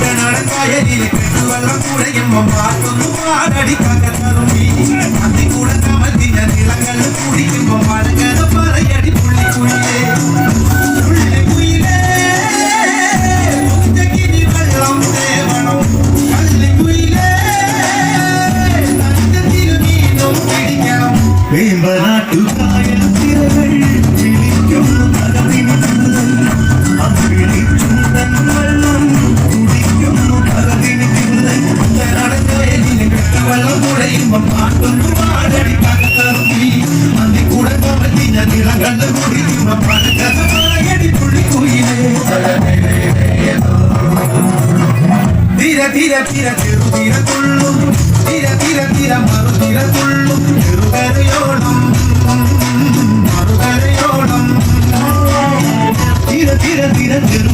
നടക്കായലിൽ വെള്ളം കുടയുമ്പോ പാട്ടൊന്നും പാടടിക്കാക്ക തറുമ്പി അതികൂടെ കമത്തിന നിളങ്ങൾ കുടിക്കുമ്പോ മഴകഥ പറയടി പുള്ളിക്കുയിലേ പുള്ളിക്കുയിലേ മുറ്റക്കിനി വെള്ളം തേവണം കള്ളിക്കുയിലേ തഞ്ചത്തിനു മീനും പിടിക്കണം വേമ്പനാട്ടുകായൽ തിരകൾ വിളിക്കുന്നു കഥവിനി അത് വിളിച്ചുണ്ടൻ വെള്ളം കുടിക്കുന്നു കഥവിനി വെള്ളം കുടയുമ്പോ പാട്ടൊന്നും പാടടി കാക്കറുമ്പി അതികൂടെ കമത്തിന നിളങ്ങൾ കുടിക്കുമ്പോ മഴകഥ പറയടി പുള്ളിക്കുയിലേ ധീര ധീര ധീര ചെറുതീര തുള്ളും ധീര ധീര ധീര മറുതീര തുള്ളും ചെറുകരയോണം മറുകരയോണം ധീര ധീര ധീര ചെറു